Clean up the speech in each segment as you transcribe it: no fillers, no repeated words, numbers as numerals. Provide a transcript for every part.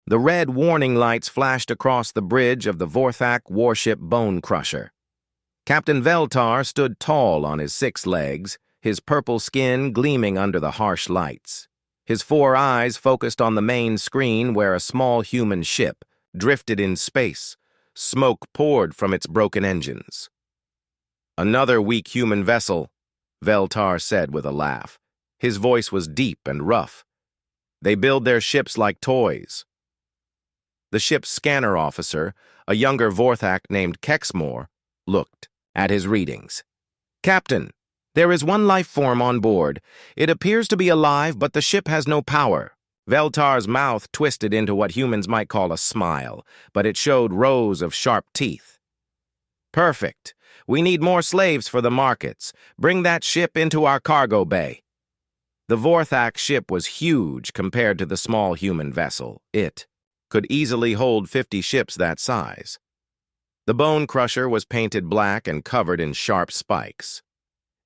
The red warning lights flashed across the bridge of the Vorthak warship Bone Crusher. Captain Veltar stood tall on his 6 legs, his purple skin gleaming under the harsh lights. His 4 eyes focused on the main screen where a small human ship drifted in space. Smoke poured from its broken engines. "Another weak human vessel," Veltar said with a laugh. His voice was deep and rough. "They build their ships like toys." The ship's scanner officer, a younger Vorthak named Kexmore, looked at his readings. "Captain, there is one life form on board. It appears to be alive, but the ship has no power." Veltar's mouth twisted into what humans might call a smile, but it showed rows of sharp teeth. "Perfect. We need more slaves for the markets. Bring that ship into our cargo bay." The Vorthak ship was huge compared to the small human vessel. It could easily hold 50 ships that size. The Bone Crusher was painted black and covered in sharp spikes.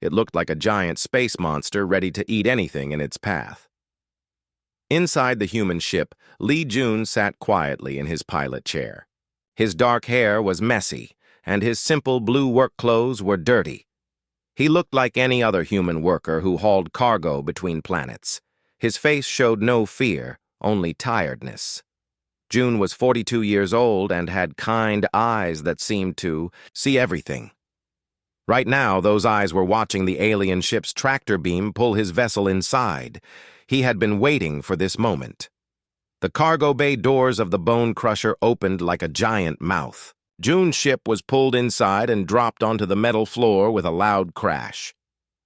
It looked like a giant space monster ready to eat anything in its path. Inside the human ship, Lee Jun sat quietly in his pilot chair. His dark hair was messy, and his simple blue work clothes were dirty. He looked like any other human worker who hauled cargo between planets. His face showed no fear, only tiredness. Jun was 42 years old and had kind eyes that seemed to see everything. Right now, those eyes were watching the alien ship's tractor beam pull his vessel inside. He had been waiting for this moment. The cargo bay doors of the Bone Crusher opened like a giant mouth. Jun's ship was pulled inside and dropped onto the metal floor with a loud crash.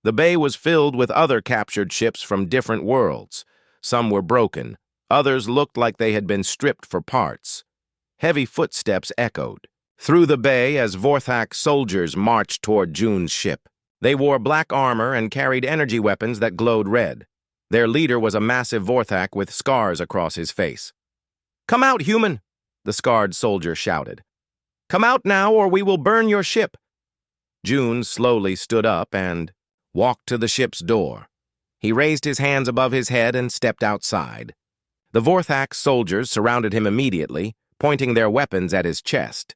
The bay was filled with other captured ships from different worlds. Some were broken. Others looked like they had been stripped for parts. Heavy footsteps echoed through the bay as Vorthak soldiers marched toward Jun's ship. They wore black armor and carried energy weapons that glowed red. Their leader was a massive Vorthak with scars across his face. "Come out, human!" the scarred soldier shouted. "Come out now, or we will burn your ship." Jun slowly stood up and walked to the ship's door. He raised his hands above his head and stepped outside. The Vorthak soldiers surrounded him immediately, pointing their weapons at his chest.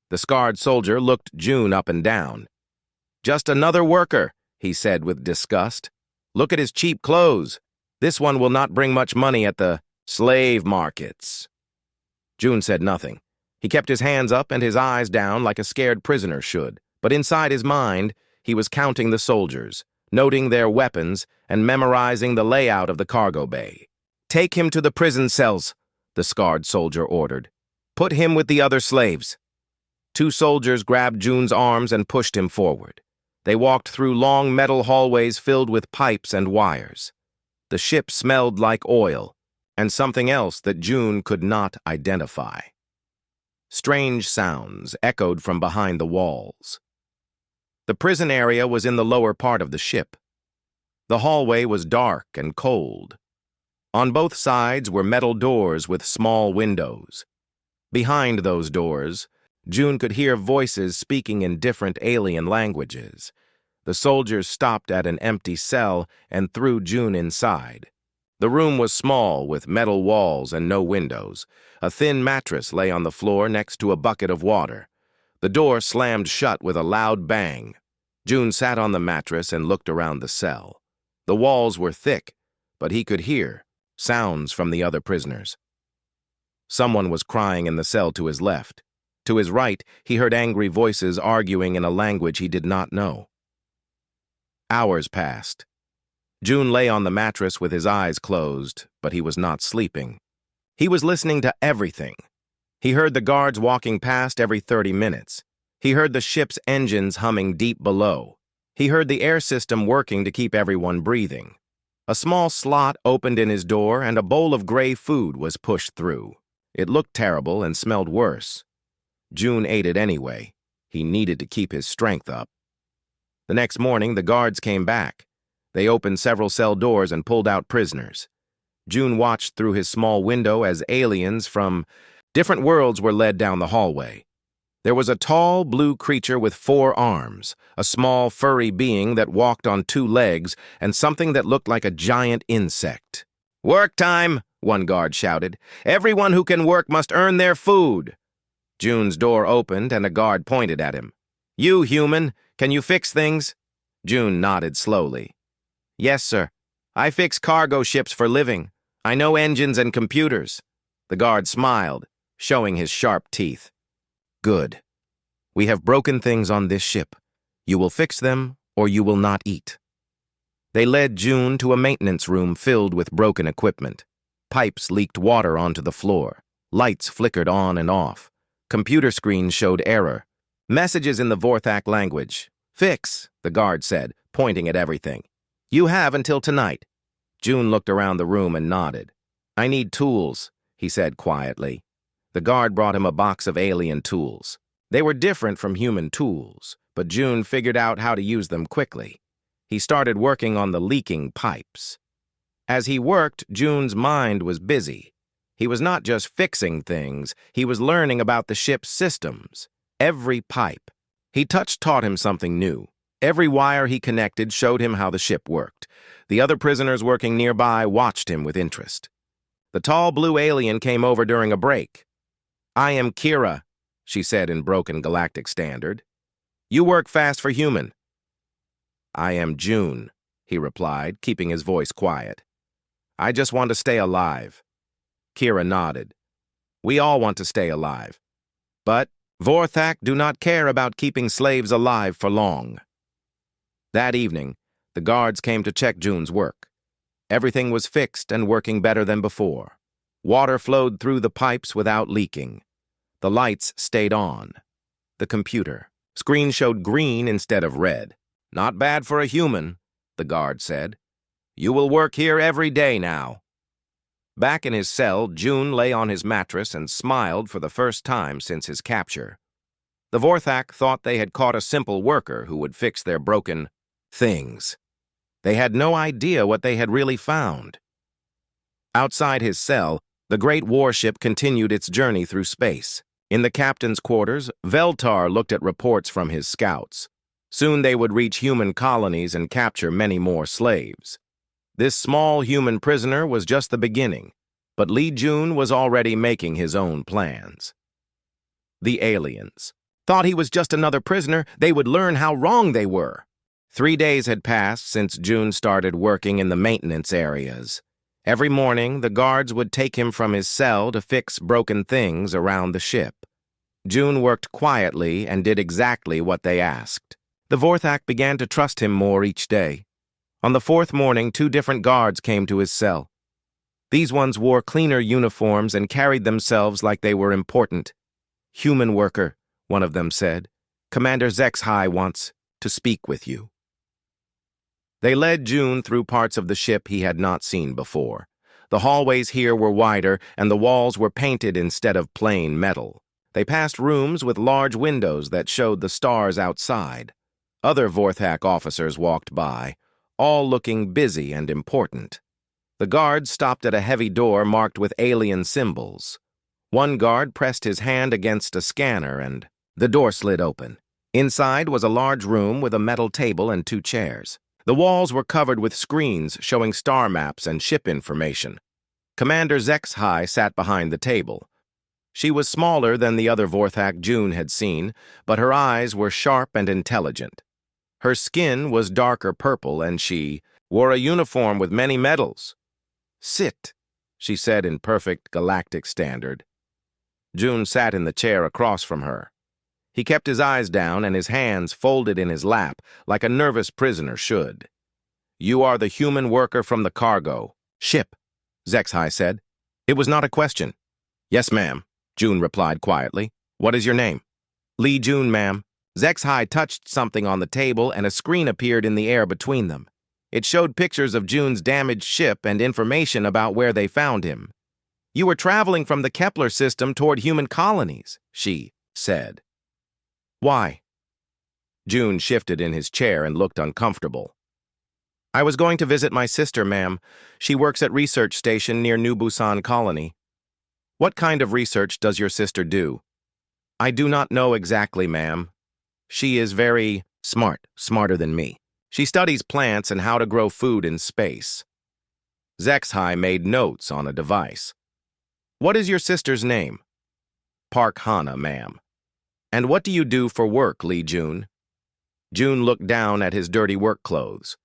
The scarred soldier looked Jun up and down. "Just another worker," he said with disgust. "Look at his cheap clothes. This one will not bring much money at the slave markets." Jun said nothing. He kept his hands up and his eyes down like a scared prisoner should, but inside his mind, he was counting the soldiers, noting their weapons, and memorizing the layout of the cargo bay. "Take him to the prison cells," the scarred soldier ordered. "Put him with the other slaves." 2 soldiers grabbed Jun's arms and pushed him forward. They walked through long metal hallways filled with pipes and wires. The ship smelled like oil, and something else that Jun could not identify. Strange sounds echoed from behind the walls. The prison area was in the lower part of the ship. The hallway was dark and cold. On both sides were metal doors with small windows. Behind those doors, Jun could hear voices speaking in different alien languages. The soldiers stopped at an empty cell and threw Jun inside. The room was small, with metal walls and no windows. A thin mattress lay on the floor next to a bucket of water. The door slammed shut with a loud bang. Jun sat on the mattress and looked around the cell. The walls were thick, but he could hear sounds from the other prisoners. Someone was crying in the cell to his left. To his right, he heard angry voices arguing in a language he did not know. Hours passed. Jun lay on the mattress with his eyes closed, but he was not sleeping. He was listening to everything. He heard the guards walking past every 30 minutes. He heard the ship's engines humming deep below. He heard the air system working to keep everyone breathing. A small slot opened in his door and a bowl of gray food was pushed through. It looked terrible and smelled worse. Jun ate it anyway. He needed to keep his strength up. The next morning, the guards came back. They opened several cell doors and pulled out prisoners. Jun watched through his small window as aliens from different worlds were led down the hallway. There was a tall, blue creature with 4 arms, a small, furry being that walked on 2 legs, and something that looked like a giant insect. "Work time!" one guard shouted. "Everyone who can work must earn their food." June's door opened and a guard pointed at him. "You, human, can you fix things?" June nodded slowly. "Yes, sir. I fix cargo ships for living. I know engines and computers." The guard smiled, showing his sharp teeth. "Good. We have broken things on this ship. You will fix them, or you will not eat." They led June to a maintenance room filled with broken equipment. Pipes leaked water onto the floor. Lights flickered on and off. Computer screens showed error. Messages in the Vorthak language. "Fix," the guard said, pointing at everything. "You have until tonight." June looked around the room and nodded. "I need tools," he said quietly. The guard brought him a box of alien tools. They were different from human tools, but June figured out how to use them quickly. He started working on the leaking pipes. As he worked, June's mind was busy. He was not just fixing things, he was learning about the ship's systems. Every pipe he touched taught him something new. Every wire he connected showed him how the ship worked. The other prisoners working nearby watched him with interest. The tall blue alien came over during a break. "I am Kira," she said in broken galactic standard. "You work fast for human." "I am June," he replied, keeping his voice quiet. "I just want to stay alive." Kira nodded. "We all want to stay alive. But Vorthak do not care about keeping slaves alive for long." That evening, the guards came to check June's work. Everything was fixed and working better than before. Water flowed through the pipes without leaking. The lights stayed on. The computer screen showed green instead of red. "Not bad for a human," the guard said. "You will work here every day now." Back in his cell, June lay on his mattress and smiled for the first time since his capture. The Vorthak thought they had caught a simple worker who would fix their broken things. They had no idea what they had really found. Outside his cell, the great warship continued its journey through space. In the captain's quarters, Veltar looked at reports from his scouts. Soon they would reach human colonies and capture many more slaves. This small human prisoner was just the beginning, but Lee June was already making his own plans. The aliens thought he was just another prisoner. They would learn how wrong they were. 3 days had passed since June started working in the maintenance areas. Every morning, the guards would take him from his cell to fix broken things around the ship. June worked quietly and did exactly what they asked. The Vorthak began to trust him more each day. On the 4th morning, 2 different guards came to his cell. These ones wore cleaner uniforms and carried themselves like they were important. "Human worker," one of them said. "Commander HFY wants to speak with you." They led June through parts of the ship he had not seen before. The hallways here were wider, and the walls were painted instead of plain metal. They passed rooms with large windows that showed the stars outside. Other Vorthak officers walked by, all looking busy and important. The guards stopped at a heavy door marked with alien symbols. One guard pressed his hand against a scanner, and the door slid open. Inside was a large room with a metal table and 2 chairs. The walls were covered with screens showing star maps and ship information. Commander HFY sat behind the table. She was smaller than the other Vorthak June had seen, but her eyes were sharp and intelligent. Her skin was darker purple, and she wore a uniform with many medals. "Sit," she said in perfect galactic standard. June sat in the chair across from her. He kept his eyes down and his hands folded in his lap like a nervous prisoner should. "You are the human worker from the cargo ship," HFY said. It was not a question. "Yes, ma'am," June replied quietly. "What is your name?" "Lee June, ma'am." HFY touched something on the table and a screen appeared in the air between them. It showed pictures of June's damaged ship and information about where they found him. "You were traveling from the Kepler system toward human colonies," she said. "Why?" June shifted in his chair and looked uncomfortable. "I was going to visit my sister, ma'am. She works at research station near New Busan Colony." "What kind of research does your sister do?" "I do not know exactly, ma'am. She is very smart, smarter than me. She studies plants and how to grow food in space." Zexhai made notes on a device. What is your sister's name? Park Hana, ma'am. And what do you do for work, Lee Jun? Jun looked down at his dirty work clothes.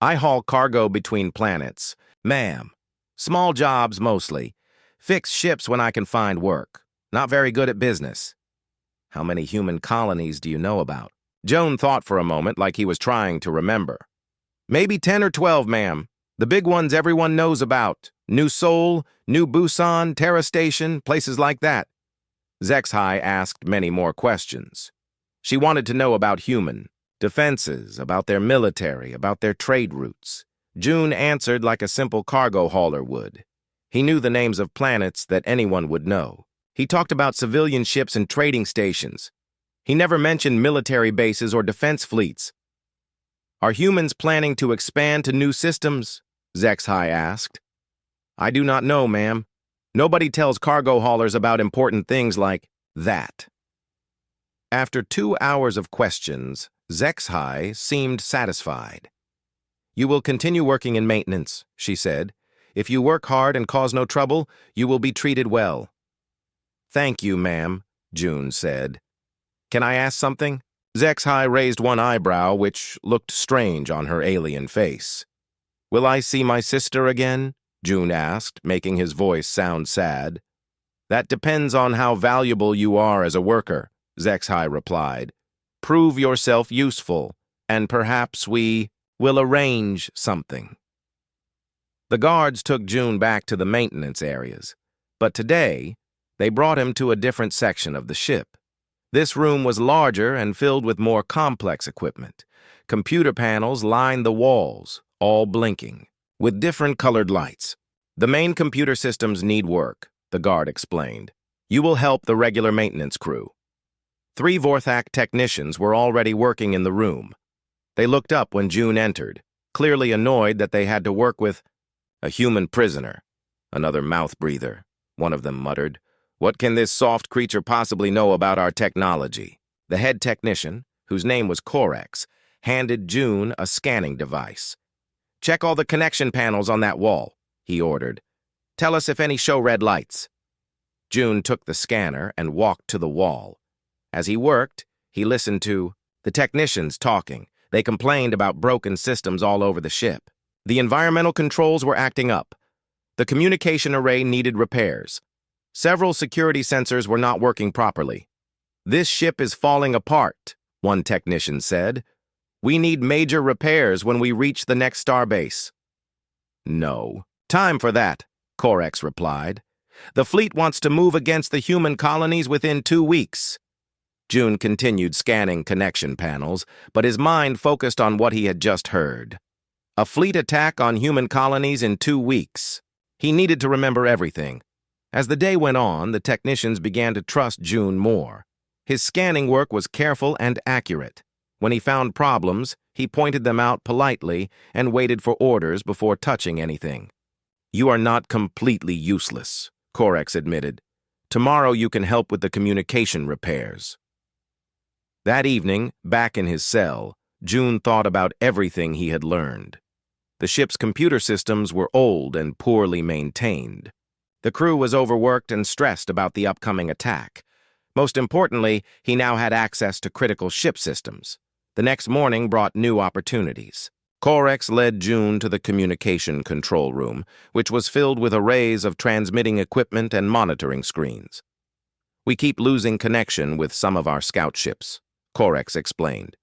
I haul cargo between planets, ma'am. Small jobs mostly. Fix ships when I can find work. Not very good at business. How many human colonies do you know about? Joan thought for a moment like he was trying to remember. Maybe 10 or 12, ma'am. The big ones everyone knows about. New Seoul, New Busan, Terra Station, places like that. Zexhai asked many more questions. She wanted to know about human defenses, about their military, about their trade routes. June answered like a simple cargo hauler would. He knew the names of planets that anyone would know. He talked about civilian ships and trading stations. He never mentioned military bases or defense fleets. Are humans planning to expand to new systems? Zexhai asked. I do not know, ma'am. Nobody tells cargo haulers about important things like that. After 2 hours of questions, Zexhai seemed satisfied. You will continue working in maintenance, she said. If you work hard and cause no trouble, you will be treated well. Thank you, ma'am, June said. Can I ask something? Zexhai raised one eyebrow, which looked strange on her alien face. Will I see my sister again? June asked, making his voice sound sad. That depends on how valuable you are as a worker, Zexhai replied. Prove yourself useful, and perhaps we will arrange something. The guards took June back to the maintenance areas, but today they brought him to a different section of the ship. This room was larger and filled with more complex equipment. Computer panels lined the walls, all blinking, with different colored lights. The main computer systems need work, the guard explained. You will help the regular maintenance crew. 3 Vorthak technicians were already working in the room. They looked up when June entered, clearly annoyed that they had to work with a human prisoner. Another mouth breather, one of them muttered. What can this soft creature possibly know about our technology? The head technician, whose name was Corex, handed June a scanning device. Check all the connection panels on that wall, he ordered. Tell us if any show red lights. June took the scanner and walked to the wall. As he worked, he listened to the technicians talking. They complained about broken systems all over the ship. The environmental controls were acting up. The communication array needed repairs. Several security sensors were not working properly. This ship is falling apart, one technician said. We need major repairs when we reach the next starbase. No time for that, Corex replied. The fleet wants to move against the human colonies within 2 weeks. June continued scanning connection panels, but his mind focused on what he had just heard. A fleet attack on human colonies in 2 weeks. He needed to remember everything. As the day went on, the technicians began to trust June more. His scanning work was careful and accurate. When he found problems, he pointed them out politely and waited for orders before touching anything. You are not completely useless, Corex admitted. Tomorrow you can help with the communication repairs. That evening, back in his cell, June thought about everything he had learned. The ship's computer systems were old and poorly maintained. The crew was overworked and stressed about the upcoming attack. Most importantly, he now had access to critical ship systems. The next morning brought new opportunities. Corex led June to the communication control room, which was filled with arrays of transmitting equipment and monitoring screens. We keep losing connection with some of our scout ships, Corex explained.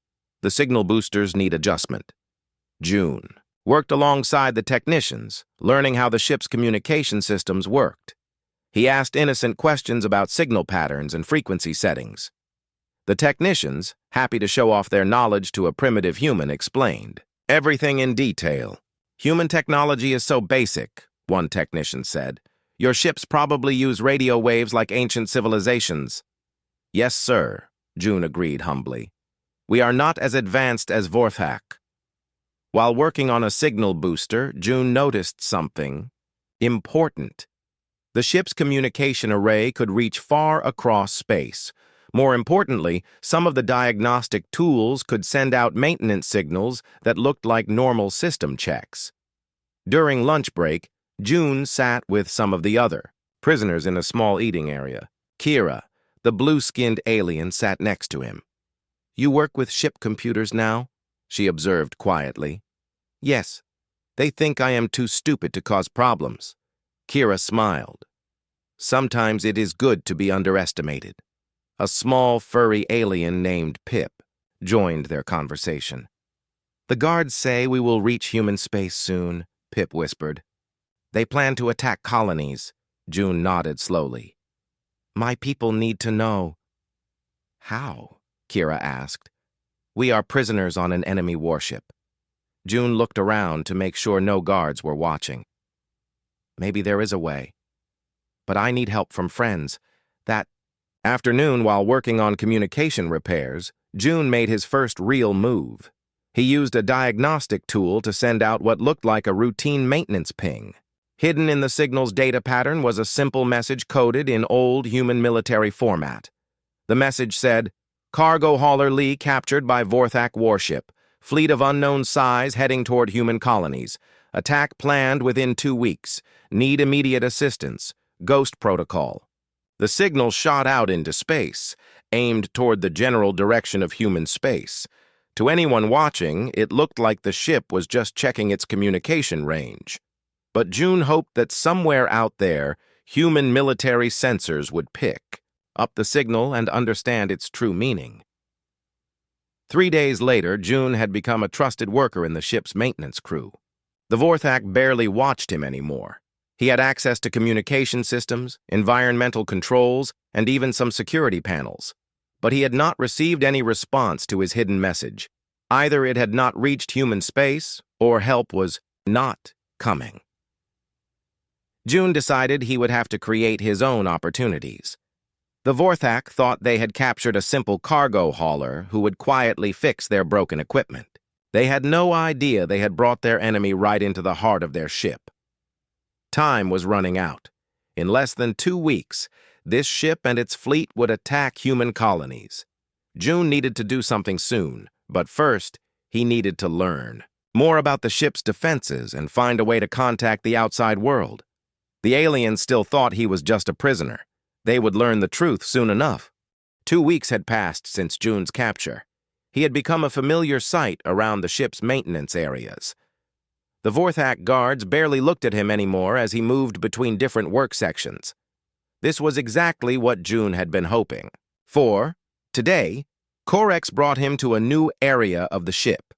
The signal boosters need adjustment. June worked alongside the technicians, learning how the ship's communication systems worked. He asked innocent questions about signal patterns and frequency settings. The technicians, happy to show off their knowledge to a primitive human, explained everything in detail. Human technology is so basic, one technician said. Your ships probably use radio waves like ancient civilizations. Yes, sir, June agreed humbly. We are not as advanced as Vorthak. While working on a signal booster, June noticed something important. The ship's communication array could reach far across space. More importantly, some of the diagnostic tools could send out maintenance signals that looked like normal system checks. During lunch break, June sat with some of the other prisoners in a small eating area. Kira, the blue-skinned alien, sat next to him. "You work with ship computers now?" she observed quietly. "Yes. They think I am too stupid to cause problems." Kira smiled. "Sometimes it is good to be underestimated." A small, furry alien named Pip joined their conversation. "The guards say we will reach human space soon," Pip whispered. "They plan to attack colonies." June nodded slowly. "My people need to know." "How?" Kira asked. "We are prisoners on an enemy warship." June looked around to make sure no guards were watching. "Maybe there is a way. But I need help from friends." That afternoon, while working on communication repairs, June made his first real move. He used a diagnostic tool to send out what looked like a routine maintenance ping. Hidden in the signal's data pattern was a simple message coded in old human military format. The message said, "Cargo hauler Lee captured by Vorthak warship. Fleet of unknown size heading toward human colonies. Attack planned within 2 weeks. Need immediate assistance. Ghost protocol." The signal shot out into space, aimed toward the general direction of human space. To anyone watching, it looked like the ship was just checking its communication range. But June hoped that somewhere out there, human military sensors would pick up the signal and understand its true meaning. 3 days later, June had become a trusted worker in the ship's maintenance crew. The Vorthak barely watched him anymore. He had access to communication systems, environmental controls, and even some security panels. But he had not received any response to his hidden message. Either it had not reached human space, or help was not coming. June decided he would have to create his own opportunities. The Vorthak thought they had captured a simple cargo hauler who would quietly fix their broken equipment. They had no idea they had brought their enemy right into the heart of their ship. Time was running out. In less than 2 weeks, this ship and its fleet would attack human colonies. June needed to do something soon, but first, he needed to learn more about the ship's defenses and find a way to contact the outside world. The aliens still thought he was just a prisoner. They would learn the truth soon enough. 2 weeks had passed since June's capture. He had become a familiar sight around the ship's maintenance areas. The Vorthak guards barely looked at him anymore as he moved between different work sections. This was exactly what June had been hoping. For, today, Corex brought him to a new area of the ship.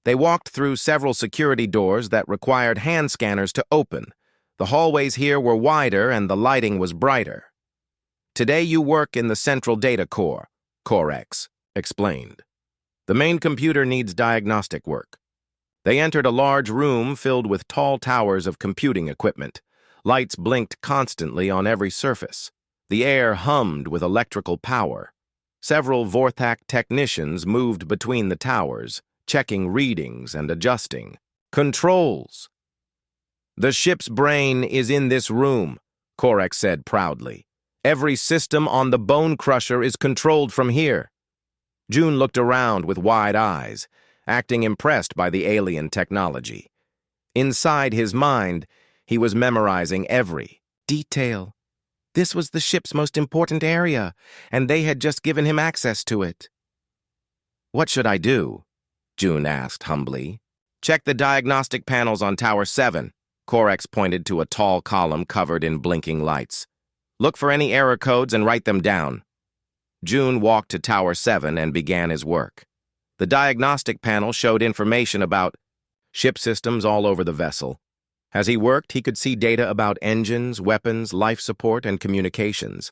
They walked through several security doors that required hand scanners to open. The hallways here were wider and the lighting was brighter. "Today you work in the central data core," Corex explained. "The main computer needs diagnostic work." They entered a large room filled with tall towers of computing equipment. Lights blinked constantly on every surface. The air hummed with electrical power. Several Vorthak technicians moved between the towers, checking readings and adjusting. "Controls." "The ship's brain is in this room," Corex said proudly. "Every system on the Bone Crusher is controlled from here." June looked around with wide eyes, acting impressed by the alien technology. Inside his mind, he was memorizing every detail. This was the ship's most important area, and they had just given him access to it. "What should I do?" June asked humbly. "Check the diagnostic panels on Tower 7. Corex pointed to a tall column covered in blinking lights. "Look for any error codes and write them down." June walked to Tower 7 and began his work. The diagnostic panel showed information about ship systems all over the vessel. As he worked, he could see data about engines, weapons, life support, and communications.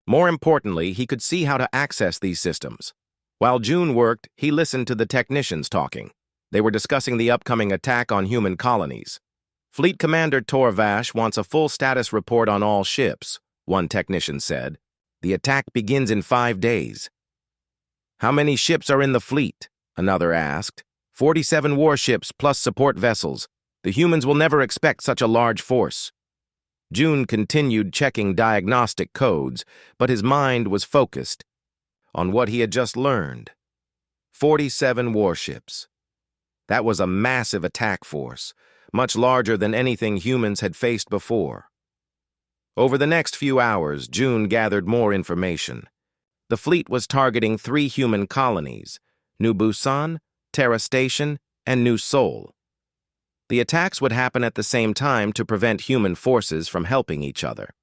More importantly, he could see how to access these systems. While June worked, he listened to the technicians talking. They were discussing the upcoming attack on human colonies. "Fleet Commander Torvash wants a full status report on all ships," one technician said. "The attack begins in 5 days." "How many ships are in the fleet?" another asked. 47 warships plus support vessels. The humans will never expect such a large force." June continued checking diagnostic codes, but his mind was focused on what he had just learned. 47 warships. That was a massive attack force, much larger than anything humans had faced before. Over the next few hours, June gathered more information. The fleet was targeting 3 human colonies: New Busan, Terra Station, and New Seoul. The attacks would happen at the same time to prevent human forces from helping each other.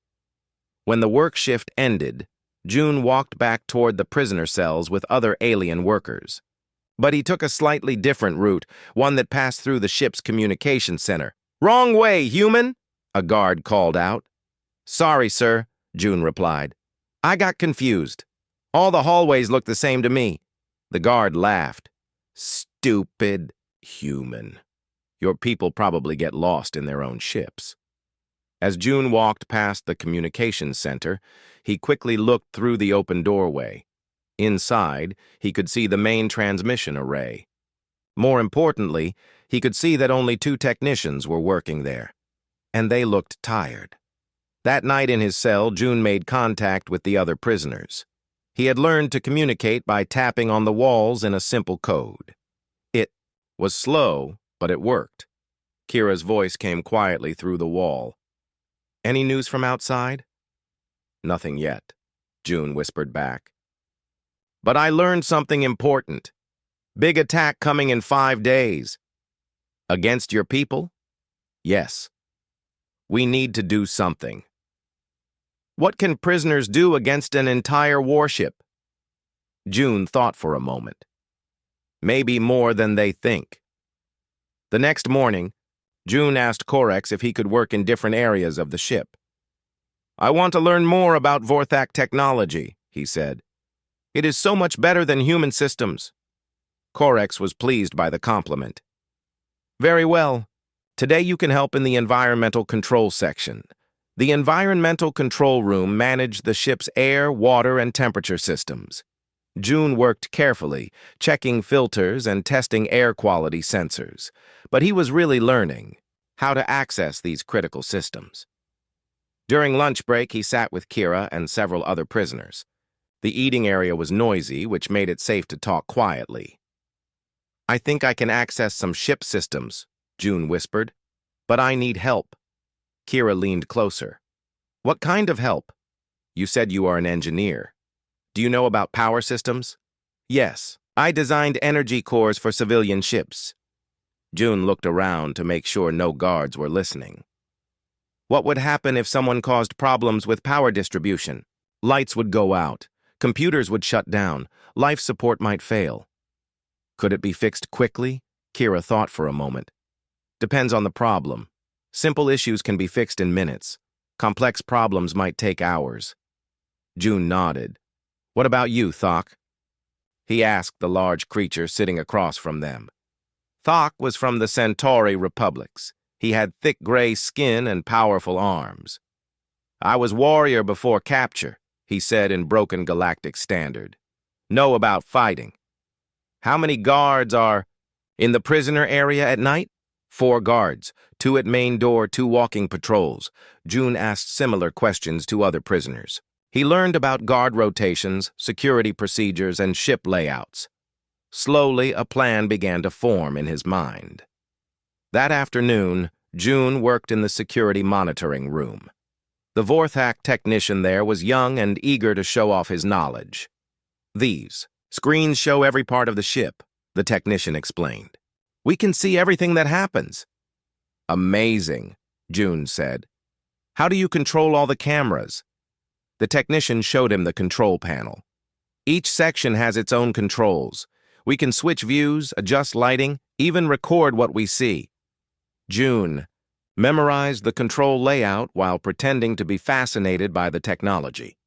When the work shift ended, June walked back toward the prisoner cells with other alien workers. But he took a slightly different route, one that passed through the ship's communication center. "Wrong way, human!" a guard called out. "Sorry, sir," June replied. "I got confused. All the hallways look the same to me." The guard laughed. "Stupid human. Your people probably get lost in their own ships." As June walked past the communications center, he quickly looked through the open doorway. Inside, he could see the main transmission array. More importantly, he could see that only 2 technicians were working there, and they looked tired. That night in his cell, June made contact with the other prisoners. He had learned to communicate by tapping on the walls in a simple code. It was slow, but it worked. Kira's voice came quietly through the wall. "Any news from outside?" "Nothing yet," June whispered back. "But I learned something important. Big attack coming in 5 days. Against your people?" "Yes. We need to do something." "What can prisoners do against an entire warship?" June thought for a moment. "Maybe more than they think." The next morning, June asked Corex if he could work in different areas of the ship. "I want to learn more about Vorthak technology," he said. "It is so much better than human systems." Corex was pleased by the compliment. "Very well. Today you can help in the environmental control section. The environmental control room managed the ship's air, water, and temperature systems." June worked carefully, checking filters and testing air quality sensors. But he was really learning how to access these critical systems. During lunch break, he sat with Kira and several other prisoners. The eating area was noisy, which made it safe to talk quietly. "I think I can access some ship systems," June whispered. "But I need help." Kira leaned closer. "What kind of help?" "You said you are an engineer. Do you know about power systems?" "Yes. I designed energy cores for civilian ships." June looked around to make sure no guards were listening. "What would happen if someone caused problems with power distribution?" "Lights would go out. Computers would shut down. Life support might fail." "Could it be fixed quickly?" Kira thought for a moment. "Depends on the problem. Simple issues can be fixed in minutes. Complex problems might take hours." June nodded. "What about you, Thok?" he asked the large creature sitting across from them. Thok was from the Centauri Republics. He had thick gray skin and powerful arms. "I was warrior before capture," he said in broken galactic standard. "Know about fighting." "How many guards are in the prisoner area at night?" 4 guards, 2 at main door, 2 walking patrols. June asked similar questions to other prisoners. He learned about guard rotations, security procedures, and ship layouts. Slowly, a plan began to form in his mind. That afternoon, June worked in the security monitoring room. The Vorthak technician there was young and eager to show off his knowledge. "These screens show every part of the ship," the technician explained. "We can see everything that happens." "Amazing," June said. "How do you control all the cameras?" The technician showed him the control panel. "Each section has its own controls. We can switch views, adjust lighting, even record what we see." June memorized the control layout while pretending to be fascinated by the technology.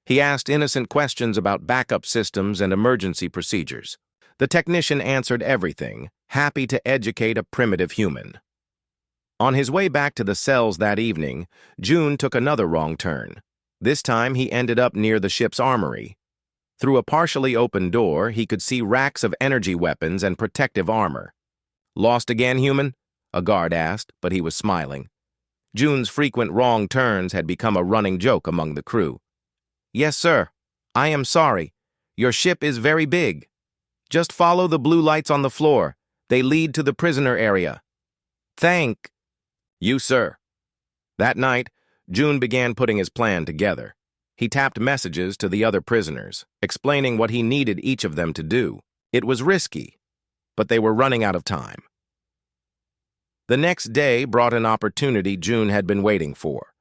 He asked innocent questions about backup systems and emergency procedures. The technician answered everything, happy to educate a primitive human. On his way back to the cells that evening, June took another wrong turn. This time he ended up near the ship's armory. Through a partially open door, he could see racks of energy weapons and protective armor. "Lost again, human?" a guard asked, but he was smiling. June's frequent wrong turns had become a running joke among the crew. "Yes, sir. I am sorry. Your ship is very big. Just follow the blue lights on the floor. They lead to the prisoner area." Thank you, sir. That night, June began putting his plan together. He tapped messages to the other prisoners, explaining what he needed each of them to do. It was risky, but they were running out of time. The next day brought an opportunity June had been waiting for.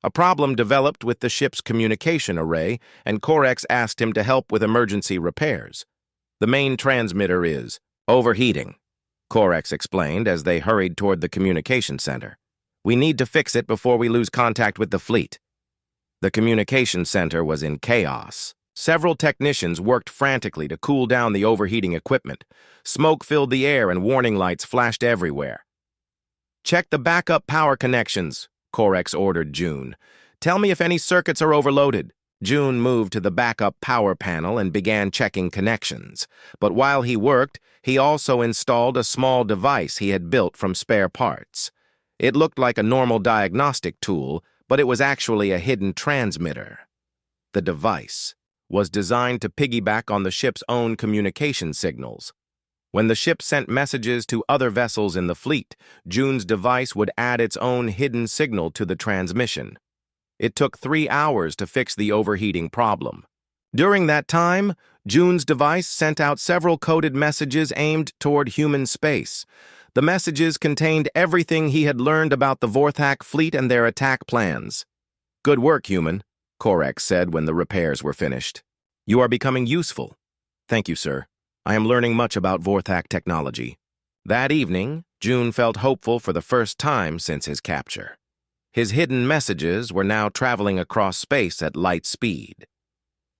A problem developed with the ship's communication array, and Corex asked him to help with emergency repairs. The main transmitter is overheating, Corex explained as they hurried toward the communication center. We need to fix it before we lose contact with the fleet. The communication center was in chaos. Several technicians worked frantically to cool down the overheating equipment. Smoke filled the air and warning lights flashed everywhere. Check the backup power connections, Corex ordered June. Tell me if any circuits are overloaded. June moved to the backup power panel and began checking connections. But while he worked, he also installed a small device he had built from spare parts. It looked like a normal diagnostic tool, but it was actually a hidden transmitter. The device was designed to piggyback on the ship's own communication signals. When the ship sent messages to other vessels in the fleet, June's device would add its own hidden signal to the transmission. It took 3 hours to fix the overheating problem. During that time, June's device sent out several coded messages aimed toward human space. The messages contained everything he had learned about the Vorthak fleet and their attack plans. Good work, human, Corex said when the repairs were finished. You are becoming useful. Thank you, sir. I am learning much about Vorthak technology. That evening, June felt hopeful for the first time since his capture. His hidden messages were now traveling across space at light speed.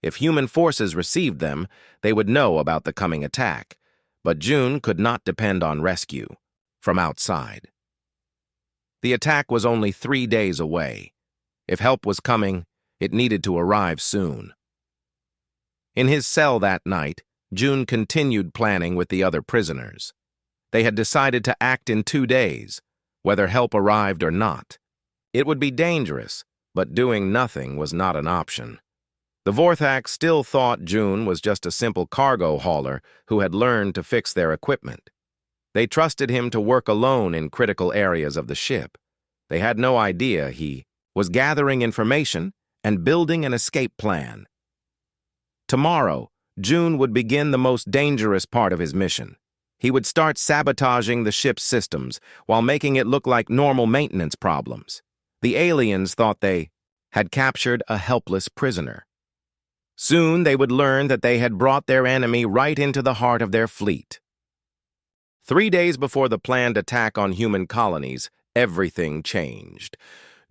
If human forces received them, they would know about the coming attack, but June could not depend on rescue from outside. The attack was only 3 days away. If help was coming, it needed to arrive soon. In his cell that night, June continued planning with the other prisoners. They had decided to act in 2 days, whether help arrived or not. It would be dangerous, but doing nothing was not an option. The Vorthak still thought June was just a simple cargo hauler who had learned to fix their equipment. They trusted him to work alone in critical areas of the ship. They had no idea he was gathering information and building an escape plan. Tomorrow, June would begin the most dangerous part of his mission. He would start sabotaging the ship's systems while making it look like normal maintenance problems. The aliens thought they had captured a helpless prisoner. Soon they would learn that they had brought their enemy right into the heart of their fleet. 3 days before the planned attack on human colonies, everything changed.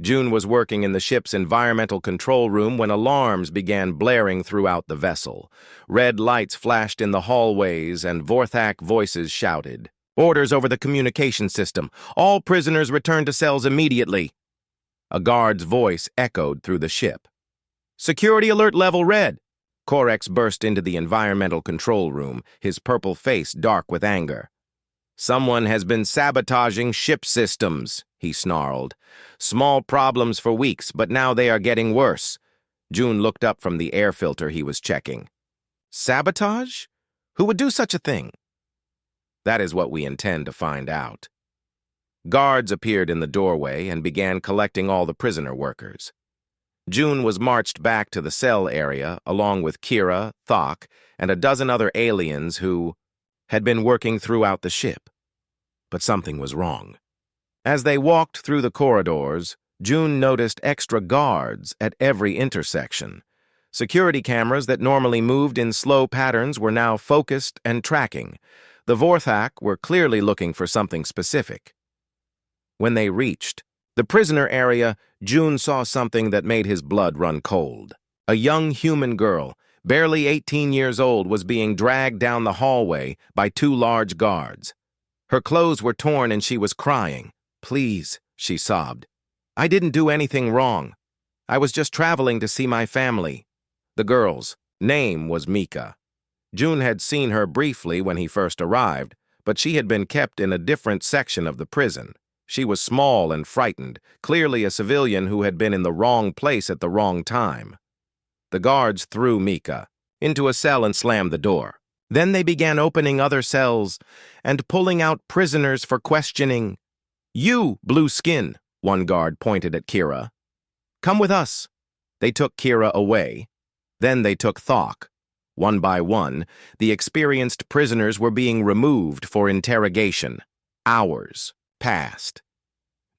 June was working in the ship's environmental control room when alarms began blaring throughout the vessel. Red lights flashed in the hallways and Vorthak voices shouted, "Orders over the communication system. All prisoners return to cells immediately." A guard's voice echoed through the ship. "Security alert level red." Corex burst into the environmental control room, his purple face dark with anger. "Someone has been sabotaging ship systems," he snarled. "Small problems for weeks, but now they are getting worse." June looked up from the air filter he was checking. "Sabotage? Who would do such a thing?" "That is what we intend to find out." Guards appeared in the doorway and began collecting all the prisoner workers. June was marched back to the cell area along with Kira, Thok, and a dozen other aliens who had been working throughout the ship. But something was wrong. As they walked through the corridors, June noticed extra guards at every intersection. Security cameras that normally moved in slow patterns were now focused and tracking. The Vorthak were clearly looking for something specific. When they reached the prisoner area, June saw something that made his blood run cold. A young human girl, barely 18 years old, was being dragged down the hallway by 2 large guards. Her clothes were torn and she was crying. "Please," she sobbed. "I didn't do anything wrong. I was just traveling to see my family." The girl's name was Mika. June had seen her briefly when he first arrived, but she had been kept in a different section of the prison. She was small and frightened, clearly a civilian who had been in the wrong place at the wrong time. The guards threw Mika into a cell and slammed the door. Then they began opening other cells and pulling out prisoners for questioning. "You, blue skin," one guard pointed at Kira. "Come with us." They took Kira away. Then they took Thok. One by one, the experienced prisoners were being removed for interrogation. Hours passed.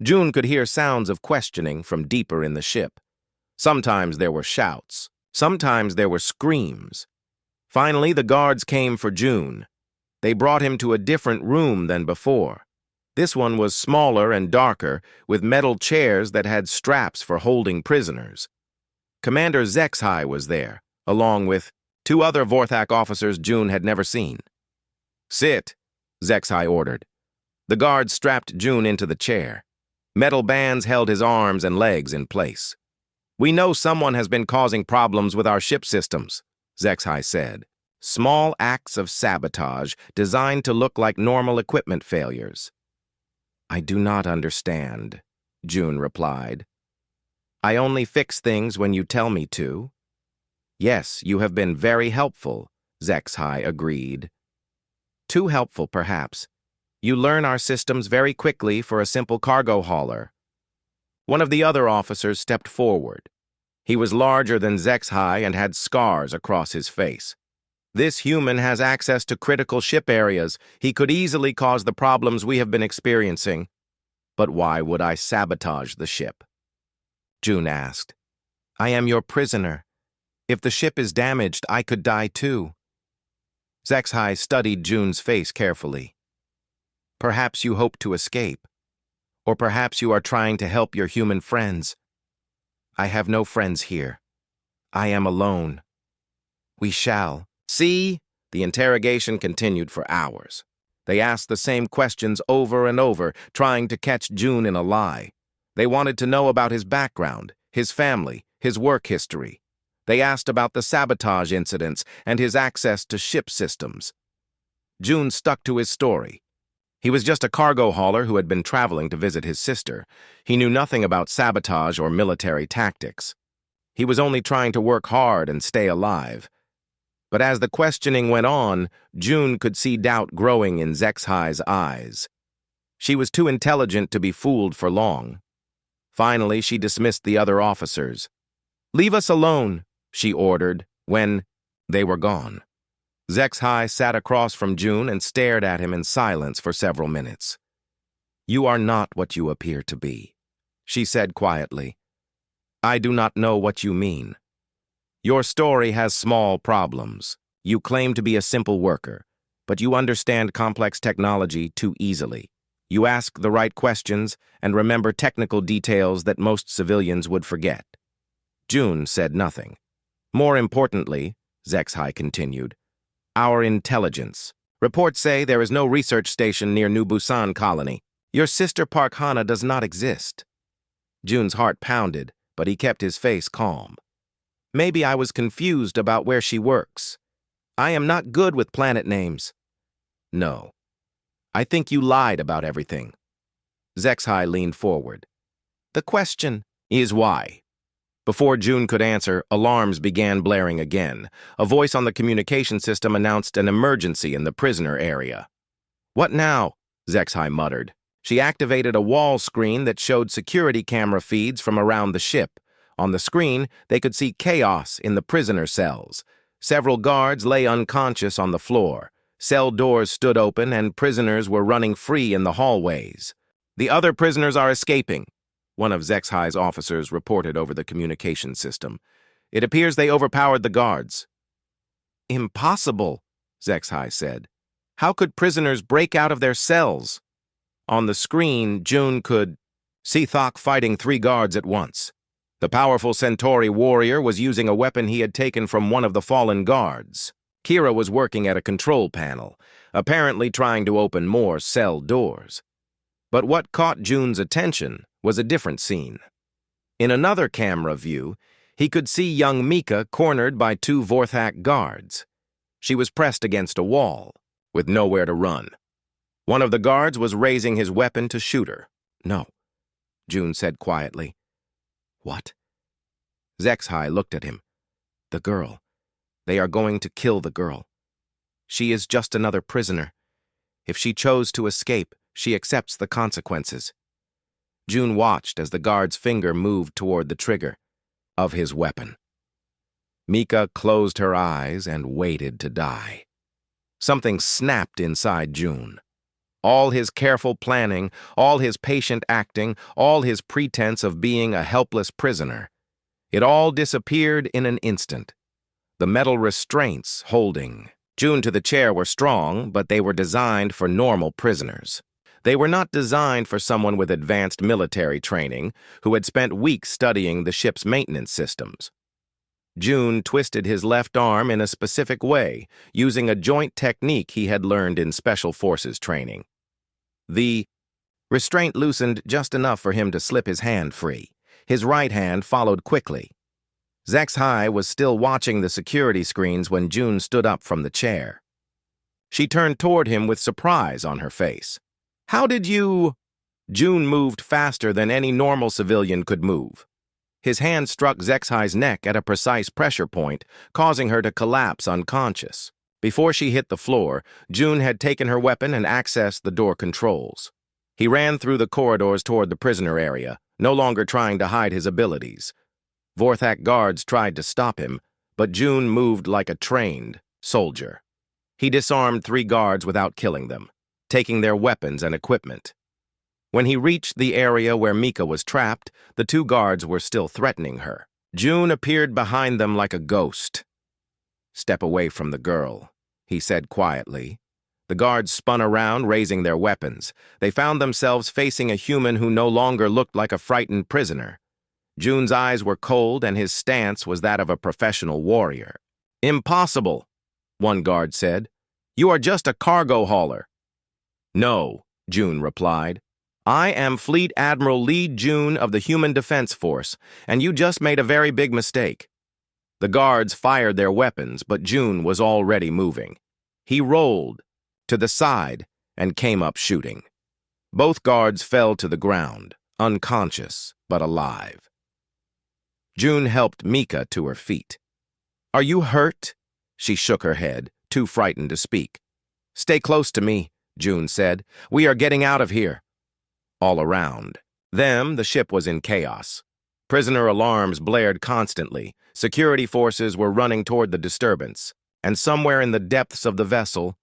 June could hear sounds of questioning from deeper in the ship. Sometimes there were shouts. Sometimes there were screams. Finally, the guards came for June. They brought him to a different room than before. This one was smaller and darker, with metal chairs that had straps for holding prisoners. Commander HFY was there, along with 2 other Vorthak officers June had never seen. "Sit," HFY ordered. The guards strapped June into the chair. Metal bands held his arms and legs in place. "We know someone has been causing problems with our ship systems," HFY said. "Small acts of sabotage designed to look like normal equipment failures." "I do not understand," June replied. "I only fix things when you tell me to." "Yes, you have been very helpful," HFY agreed. "Too helpful, perhaps. You learn our systems very quickly for a simple cargo hauler." One of the other officers stepped forward. He was larger than HFY and had scars across his face. "This human has access to critical ship areas. He could easily cause the problems we have been experiencing." "But why would I sabotage the ship?" June asked. "I am your prisoner. If the ship is damaged, I could die too." HFY studied June's face carefully. "Perhaps you hope to escape. Or perhaps you are trying to help your human friends." "I have no friends here. I am alone." "We shall." "See?" The interrogation continued for hours. They asked the same questions over and over, trying to catch June in a lie. They wanted to know about his background, his family, his work history. They asked about the sabotage incidents and his access to ship systems. June stuck to his story. He was just a cargo hauler who had been traveling to visit his sister. He knew nothing about sabotage or military tactics. He was only trying to work hard and stay alive. But as the questioning went on, June could see doubt growing in HFY's eyes. She was too intelligent to be fooled for long. Finally, she dismissed the other officers. "Leave us alone," she ordered, when they were gone. HFY sat across from June and stared at him in silence for several minutes. "You are not what you appear to be," she said quietly. "I do not know what you mean. Your story has small problems. You claim to be a simple worker, but you understand complex technology too easily. You ask the right questions and remember technical details that most civilians would forget." June said nothing. "More importantly," HFY continued, "our intelligence. Reports say there is no research station near New Busan colony. Your sister Park Hana does not exist." June's heart pounded, but he kept his face calm. "Maybe I was confused about where she works. I am not good with planet names." "No. I think you lied about everything." HFY leaned forward. "The question is why?" Before June could answer, alarms began blaring again. A voice on the communication system announced an emergency in the prisoner area. "What now?" HFY muttered. She activated a wall screen that showed security camera feeds from around the ship. On the screen, they could see chaos in the prisoner cells. Several guards lay unconscious on the floor. Cell doors stood open and prisoners were running free in the hallways. "The other prisoners are escaping," one of HFY's officers reported over the communication system. "It appears they overpowered the guards." "Impossible," HFY said. "How could prisoners break out of their cells?" On the screen, June could see Thok fighting 3 guards at once. The powerful Centauri warrior was using a weapon he had taken from one of the fallen guards. Kira was working at a control panel, apparently trying to open more cell doors. But what caught June's attention was a different scene. In another camera view, he could see young Mika cornered by 2 Vorthak guards. She was pressed against a wall, with nowhere to run. One of the guards was raising his weapon to shoot her. "No," June said quietly. "What?" HFY looked at him. "The girl. They are going to kill the girl. She is just another prisoner. If she chose to escape, she accepts the consequences." June watched as the guard's finger moved toward the trigger of his weapon. Mika closed her eyes and waited to die. Something snapped inside June. All his careful planning, all his patient acting, all his pretense of being a helpless prisoner, it all disappeared in an instant. The metal restraints holding June to the chair were strong, but they were designed for normal prisoners. They were not designed for someone with advanced military training who had spent weeks studying the ship's maintenance systems. June twisted his left arm in a specific way, using a joint technique he had learned in Special Forces training. The restraint loosened just enough for him to slip his hand free. His right hand followed quickly. HFY was still watching the security screens when June stood up from the chair. She turned toward him with surprise on her face. "How did you—" June moved faster than any normal civilian could move. His hand struck HFY's neck at a precise pressure point, causing her to collapse unconscious. Before she hit the floor, June had taken her weapon and accessed the door controls. He ran through the corridors toward the prisoner area, no longer trying to hide his abilities. Vorthak guards tried to stop him, but June moved like a trained soldier. He disarmed 3 guards without killing them, taking their weapons and equipment. When he reached the area where Mika was trapped, the 2 guards were still threatening her. June appeared behind them like a ghost. "Step away from the girl," he said quietly. The guards spun around, raising their weapons. They found themselves facing a human who no longer looked like a frightened prisoner. June's eyes were cold, and his stance was that of a professional warrior. "Impossible," one guard said. "You are just a cargo hauler." "No," June replied. "I am Fleet Admiral Lee June of the Human Defense Force, and you just made a very big mistake." The guards fired their weapons, but June was already moving. He rolled to the side and came up shooting. Both guards fell to the ground, unconscious but alive. June helped Mika to her feet. "Are you hurt?" She shook her head, too frightened to speak. "Stay close to me," June said. "We are getting out of here." All around them, the ship was in chaos. Prisoner alarms blared constantly. Security forces were running toward the disturbance. And somewhere in the depths of the vessel,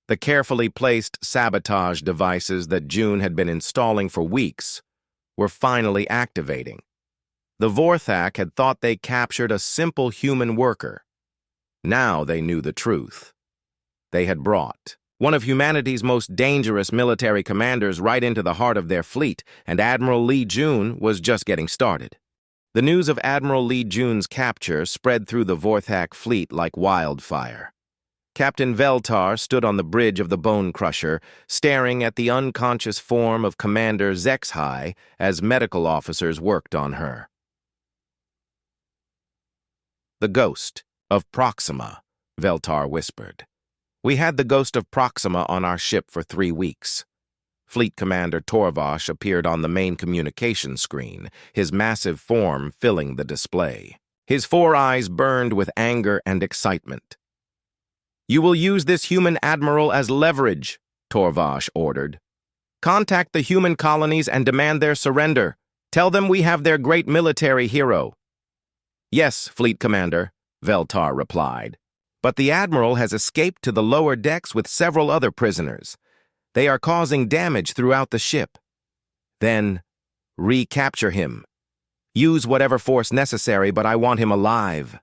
the carefully placed sabotage devices that June had been installing for weeks were finally activating. The Vorthak had thought they captured a simple human worker. Now they knew the truth. They had brought one of humanity's most dangerous military commanders right into the heart of their fleet, and Admiral Lee June was just getting started. The news of Admiral Lee June's capture spread through the Vorthak fleet like wildfire. Captain Veltar stood on the bridge of the Bone Crusher, staring at the unconscious form of Commander HFY as medical officers worked on her. "The ghost of Proxima," Veltar whispered. "We had the ghost of Proxima on our ship for 3 weeks. Fleet Commander Torvash appeared on the main communication screen, his massive form filling the display. His 4 eyes burned with anger and excitement. "You will use this human admiral as leverage," Torvash ordered. "Contact the human colonies and demand their surrender. Tell them we have their great military hero." "Yes, Fleet Commander," Veltar replied. "But the admiral has escaped to the lower decks with several other prisoners. They are causing damage throughout the ship. Then, recapture him. Use whatever force necessary, but I want him alive."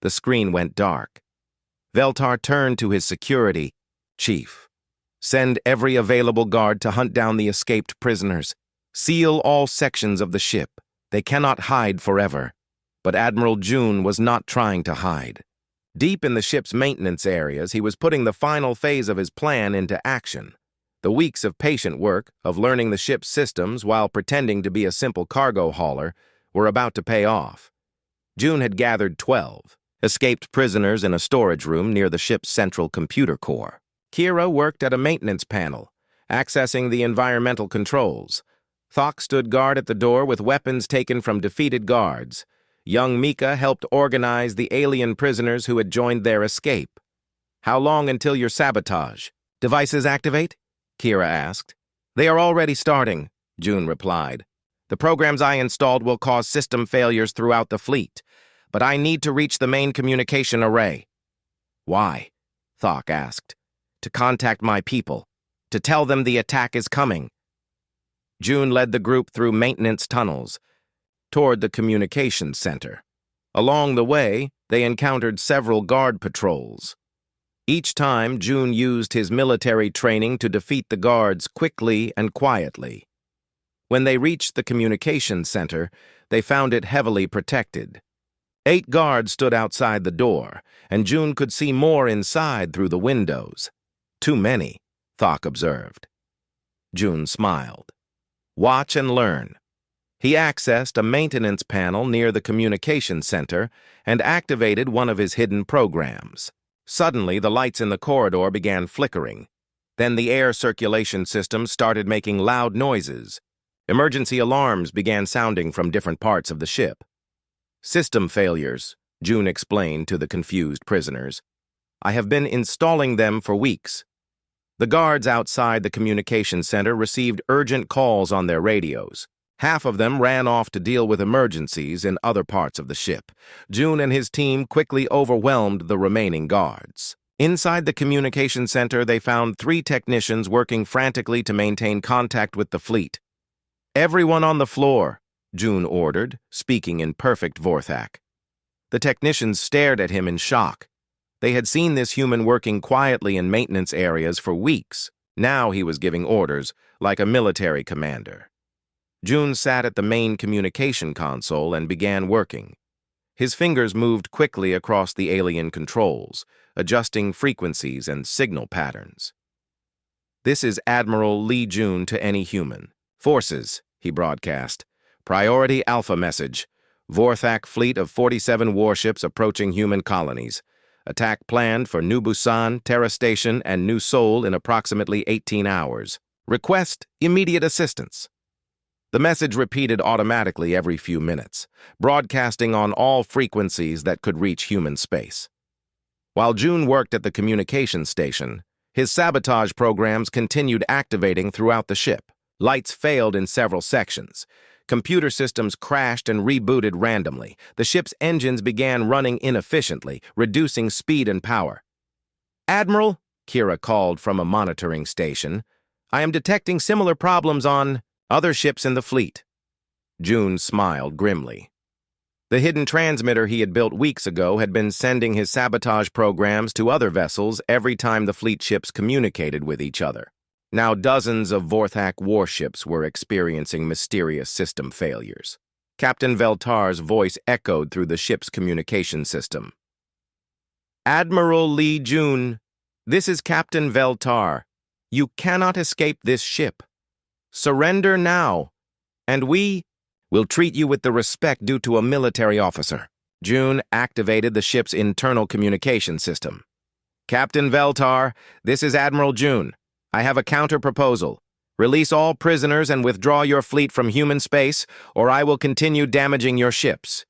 The screen went dark. Veltar turned to his security chief. "Send every available guard to hunt down the escaped prisoners. Seal all sections of the ship. They cannot hide forever." But Admiral June was not trying to hide. Deep in the ship's maintenance areas, he was putting the final phase of his plan into action. The weeks of patient work, of learning the ship's systems while pretending to be a simple cargo hauler, were about to pay off. June had gathered 12 escaped prisoners in a storage room near the ship's central computer core. Kira worked at a maintenance panel, accessing the environmental controls. Thok stood guard at the door with weapons taken from defeated guards. Young Mika helped organize the alien prisoners who had joined their escape. "How long until your sabotage? Devices activate?" Kira asked. "They are already starting," June replied. The programs I installed will cause system failures throughout the fleet, but I need to reach the main communication array. Why? Thok asked. To contact my people, to tell them the attack is coming. June led the group through maintenance tunnels toward the communications center. Along the way, they encountered several guard patrols. Each time, June used his military training to defeat the guards quickly and quietly. When they reached the communications center, they found it heavily protected. 8 guards stood outside the door, and June could see more inside through the windows. Too many, Thok observed. June smiled. Watch and learn. He accessed a maintenance panel near the communications center and activated one of his hidden programs. Suddenly, the lights in the corridor began flickering. Then the air circulation system started making loud noises. Emergency alarms began sounding from different parts of the ship. System failures, June explained to the confused prisoners. I have been installing them for weeks. The guards outside the communications center received urgent calls on their radios. Half of them ran off to deal with emergencies in other parts of the ship. June and his team quickly overwhelmed the remaining guards. Inside the communication center, they found 3 technicians working frantically to maintain contact with the fleet. Everyone on the floor, June ordered, speaking in perfect Vorthak. The technicians stared at him in shock. They had seen this human working quietly in maintenance areas for weeks. Now he was giving orders like a military commander. June sat at the main communication console and began working. His fingers moved quickly across the alien controls, adjusting frequencies and signal patterns. This is Admiral Lee June to any human. Forces, he broadcast. Priority Alpha message. Vorthak fleet of 47 warships approaching human colonies. Attack planned for New Busan, Terra Station, and New Seoul in approximately 18 hours. Request immediate assistance. The message repeated automatically every few minutes, broadcasting on all frequencies that could reach human space. While June worked at the communications station, his sabotage programs continued activating throughout the ship. Lights failed in several sections. Computer systems crashed and rebooted randomly. The ship's engines began running inefficiently, reducing speed and power. Admiral, Kira called from a monitoring station, I am detecting similar problems on other ships in the fleet. June smiled grimly. The hidden transmitter he had built weeks ago had been sending his sabotage programs to other vessels every time the fleet ships communicated with each other. Now dozens of Vorthak warships were experiencing mysterious system failures. Captain Veltar's voice echoed through the ship's communication system. Admiral Lee June, this is Captain Veltar. You cannot escape this ship. Surrender now, and we will treat you with the respect due to a military officer. June activated the ship's internal communication system. Captain Veltar, this is Admiral June. I have a counter-proposal. Release all prisoners and withdraw your fleet from human space, or I will continue damaging your ships.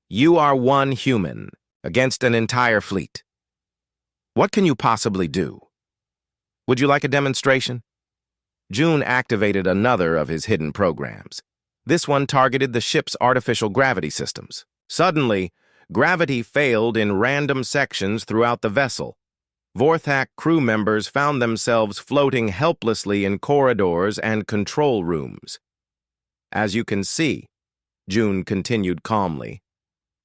You are one human against an entire fleet. What can you possibly do? Would you like a demonstration? June activated another of his hidden programs. This one targeted the ship's artificial gravity systems. Suddenly, gravity failed in random sections throughout the vessel. Vorthak crew members found themselves floating helplessly in corridors and control rooms. As you can see, June continued calmly,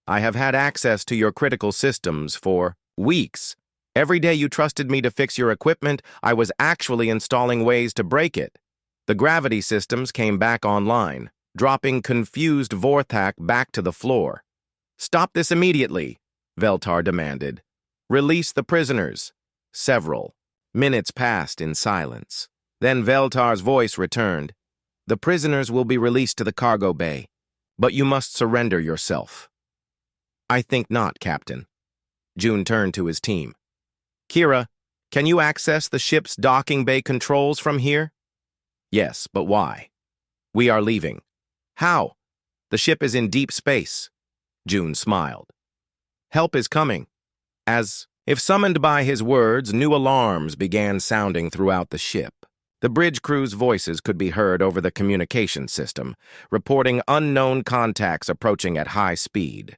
I have had access to your critical systems for weeks. Every day you trusted me to fix your equipment, I was actually installing ways to break it. The gravity systems came back online, dropping confused Vorthak back to the floor. Stop this immediately, Veltar demanded. Release the prisoners. Several minutes passed in silence. Then Veltar's voice returned. The prisoners will be released to the cargo bay, but you must surrender yourself. I think not, Captain. June turned to his team. Kira, can you access the ship's docking bay controls from here? Yes, but why? We are leaving. How? The ship is in deep space. June smiled. Help is coming. As if summoned by his words, new alarms began sounding throughout the ship. The bridge crew's voices could be heard over the communication system, reporting unknown contacts approaching at high speed.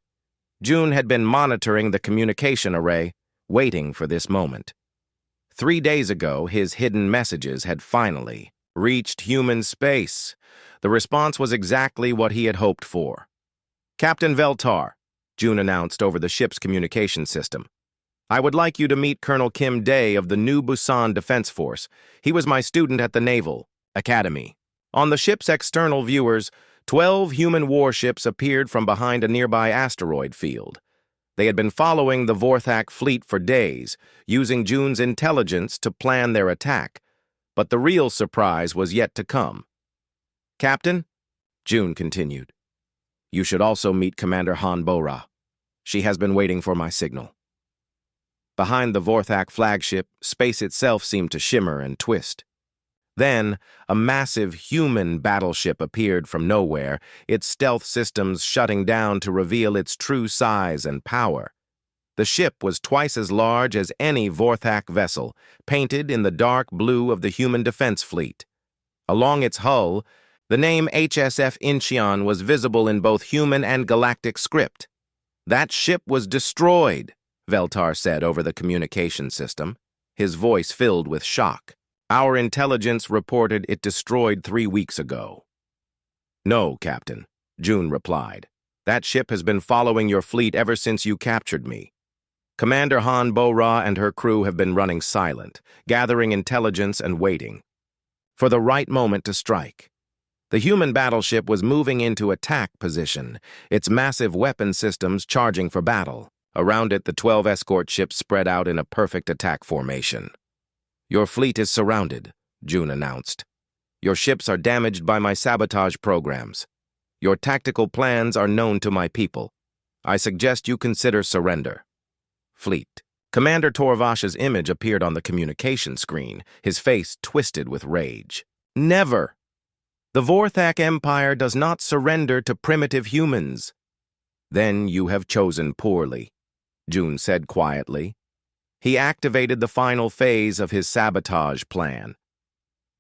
June had been monitoring the communication array, waiting for this moment. 3 days ago, his hidden messages had finally reached human space. The response was exactly what he had hoped for. "Captain Veltar," June announced over the ship's communication system. "I would like you to meet Colonel Kim Day of the New Busan Defense Force. He was my student at the Naval Academy." On the ship's external viewers, 12 human warships appeared from behind a nearby asteroid field. They had been following the Vorthak fleet for days, using June's intelligence to plan their attack. But the real surprise was yet to come. "Captain," June continued, "you should also meet Commander Han Bo-Ra. She has been waiting for my signal." Behind the Vorthak flagship, space itself seemed to shimmer and twist. Then, a massive human battleship appeared from nowhere, its stealth systems shutting down to reveal its true size and power. The ship was twice as large as any Vorthak vessel, painted in the dark blue of the human defense fleet. Along its hull, the name HSF Incheon was visible in both human and galactic script. "That ship was destroyed," Veltar said over the communication system, his voice filled with shock. "Our intelligence reported it destroyed 3 weeks ago." "No, Captain," June replied. "That ship has been following your fleet ever since you captured me. Commander Han Bo-Ra and her crew have been running silent, gathering intelligence and waiting for the right moment to strike." The human battleship was moving into attack position, its massive weapon systems charging for battle. Around it, the 12 escort ships spread out in a perfect attack formation. "Your fleet is surrounded," June announced. "Your ships are damaged by my sabotage programs. Your tactical plans are known to my people. I suggest you consider surrender." Fleet. Commander Torvash's image appeared on the communication screen, his face twisted with rage. "Never! The Vorthak Empire does not surrender to primitive humans." "Then you have chosen poorly," June said quietly. He activated the final phase of his sabotage plan.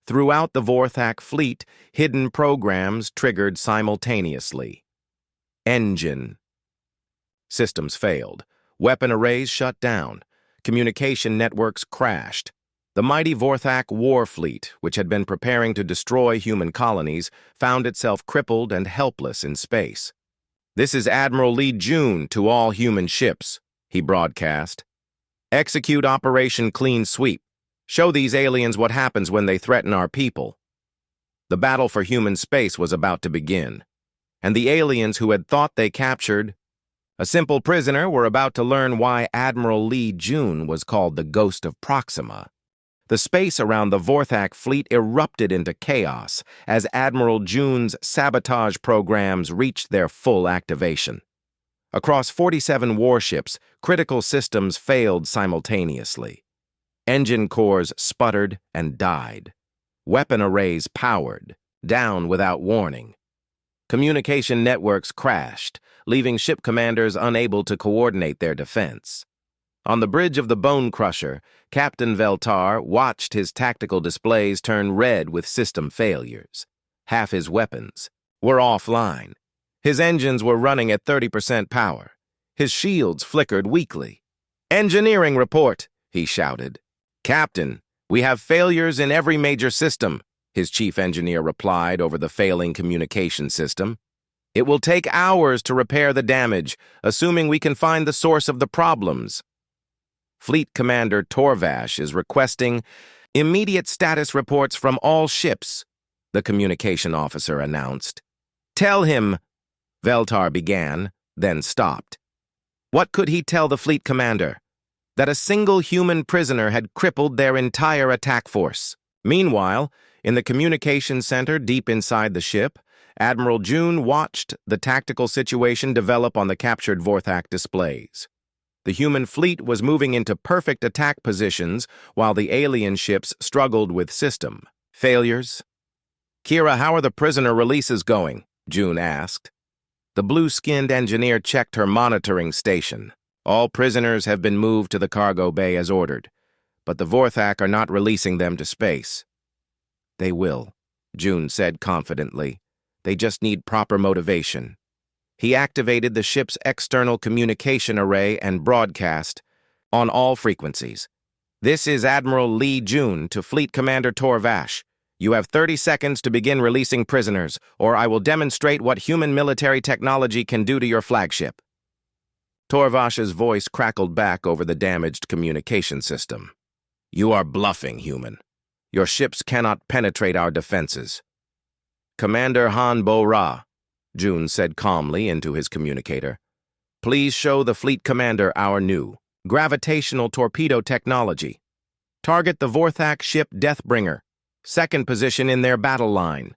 Throughout the Vorthak fleet, hidden programs triggered simultaneously. Engine. Systems failed. Weapon arrays shut down. Communication networks crashed. The mighty Vorthak war fleet, which had been preparing to destroy human colonies, found itself crippled and helpless in space. "This is Admiral Lee June to all human ships," he broadcast. "Execute Operation Clean Sweep. Show these aliens what happens when they threaten our people." The battle for human space was about to begin, and the aliens who had thought they captured a simple prisoner were about to learn why Admiral Lee June was called the Ghost of Proxima. The space around the Vorthak fleet erupted into chaos as Admiral June's sabotage programs reached their full activation. Across 47 warships, critical systems failed simultaneously. Engine cores sputtered and died. Weapon arrays powered, down without warning. Communication networks crashed, leaving ship commanders unable to coordinate their defense. On the bridge of the Bone Crusher, Captain Veltar watched his tactical displays turn red with system failures. Half his weapons were offline. His engines were running at 30% power. His shields flickered weakly. "Engineering report," he shouted. "Captain, we have failures in every major system," his chief engineer replied over the failing communication system. "It will take hours to repair the damage, assuming we can find the source of the problems." Fleet Commander Torvash is requesting immediate status reports from all ships, the communication officer announced. "Tell him," Veltar began, then stopped. What could he tell the fleet commander? That a single human prisoner had crippled their entire attack force. Meanwhile, in the communication center deep inside the ship, Admiral June watched the tactical situation develop on the captured Vorthak displays. The human fleet was moving into perfect attack positions while the alien ships struggled with system failures. "Kira, how are the prisoner releases going?" June asked. The blue-skinned engineer checked her monitoring station. "All prisoners have been moved to the cargo bay as ordered, but the Vorthak are not releasing them to space." They will, June said confidently. They just need proper motivation. He activated the ship's external communication array and broadcast on all frequencies. This is Admiral Lee June to Fleet Commander Torvash. You have 30 seconds to begin releasing prisoners, or I will demonstrate what human military technology can do to your flagship. Torvash's voice crackled back over the damaged communication system. You are bluffing, human. Your ships cannot penetrate our defenses. Commander Han Bo-Ra, June said calmly into his communicator. Please show the fleet commander our new gravitational torpedo technology. Target the Vorthak ship Deathbringer, second position in their battle line.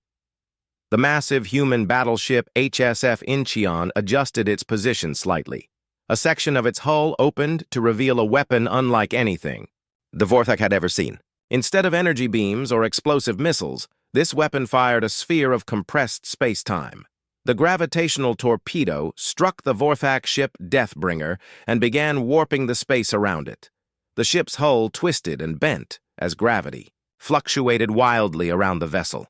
The massive human battleship HSF Incheon adjusted its position slightly. A section of its hull opened to reveal a weapon unlike anything the Vorthak had ever seen. Instead of energy beams or explosive missiles, this weapon fired a sphere of compressed space-time. The gravitational torpedo struck the Vorthak ship Deathbringer and began warping the space around it. The ship's hull twisted and bent as gravity fluctuated wildly around the vessel.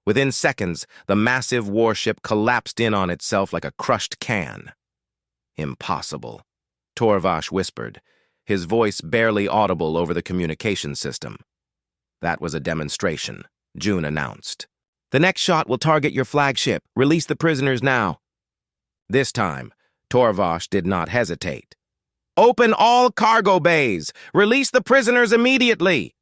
Within seconds, the massive warship collapsed in on itself like a crushed can. Impossible, Torvash whispered, his voice barely audible over the communication system. That was a demonstration, June announced. The next shot will target your flagship. Release the prisoners now. This time, Torvash did not hesitate. Open all cargo bays! Release the prisoners immediately!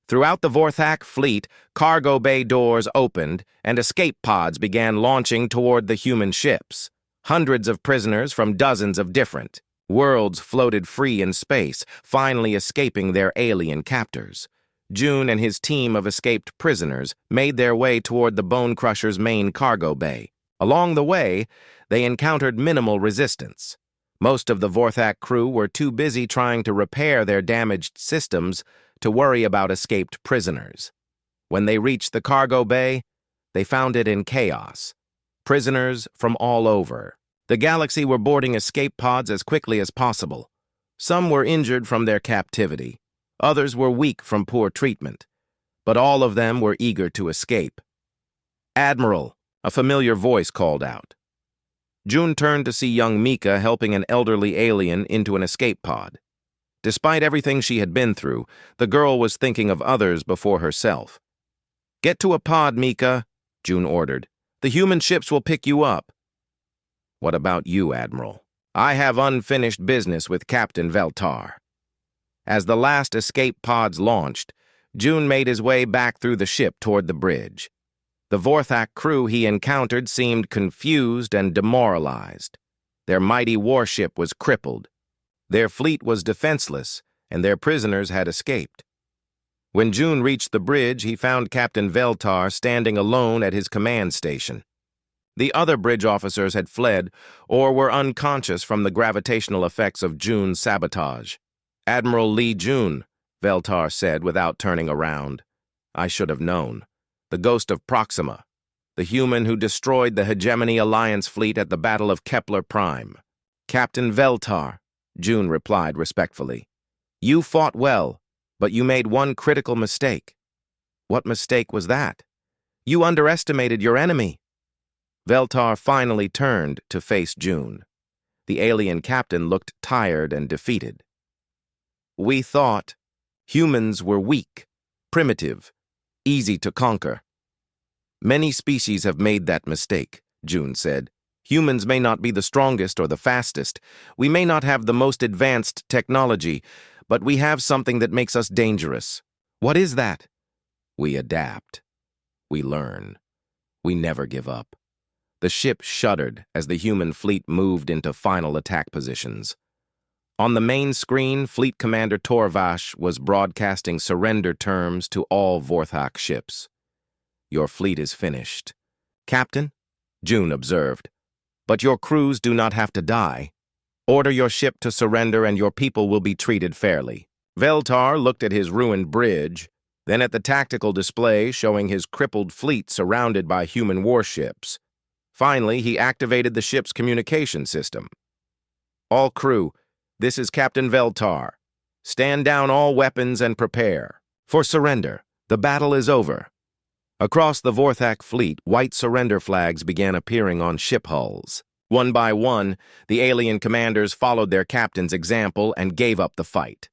Throughout the Vorthak fleet, cargo bay doors opened and escape pods began launching toward the human ships. Hundreds of prisoners from dozens of different worlds floated free in space, finally escaping their alien captors. June and his team of escaped prisoners made their way toward the Bone Crusher's main cargo bay. Along the way, they encountered minimal resistance. Most of the Vorthak crew were too busy trying to repair their damaged systems to worry about escaped prisoners. When they reached the cargo bay, they found it in chaos. Prisoners from all over the galaxy were boarding escape pods as quickly as possible. Some were injured from their captivity. Others were weak from poor treatment. But all of them were eager to escape. Admiral, a familiar voice called out. June turned to see young Mika helping an elderly alien into an escape pod. Despite everything she had been through, the girl was thinking of others before herself. Get to a pod, Mika, June ordered. The human ships will pick you up. What about you, Admiral? I have unfinished business with Captain Veltar. As the last escape pods launched, June made his way back through the ship toward the bridge. The Vorthak crew he encountered seemed confused and demoralized. Their mighty warship was crippled. Their fleet was defenseless, and their prisoners had escaped. When June reached the bridge, he found Captain Veltar standing alone at his command station. The other bridge officers had fled or were unconscious from the gravitational effects of June's sabotage. Admiral Lee June, Veltar said without turning around. I should have known. The ghost of Proxima, the human who destroyed the Hegemony Alliance fleet at the Battle of Kepler Prime. Captain Veltar, June replied respectfully. You fought well, but you made one critical mistake. What mistake was that? You underestimated your enemy. Veltar finally turned to face June. The alien captain looked tired and defeated. We thought humans were weak, primitive, easy to conquer. Many species have made that mistake, June said. Humans may not be the strongest or the fastest. We may not have the most advanced technology, but we have something that makes us dangerous. What is that? We adapt. We learn. We never give up. The ship shuddered as the human fleet moved into final attack positions. On the main screen, Fleet Commander Torvash was broadcasting surrender terms to all Vorthak ships. Your fleet is finished. Captain, June observed, but your crews do not have to die. Order your ship to surrender and your people will be treated fairly. Veltar looked at his ruined bridge, then at the tactical display showing his crippled fleet surrounded by human warships. Finally, he activated the ship's communication system. All crew, this is Captain Veltar. Stand down all weapons and prepare. For surrender, the battle is over. Across the Vorthak fleet, white surrender flags began appearing on ship hulls. One by one, the alien commanders followed their captain's example and gave up the fight.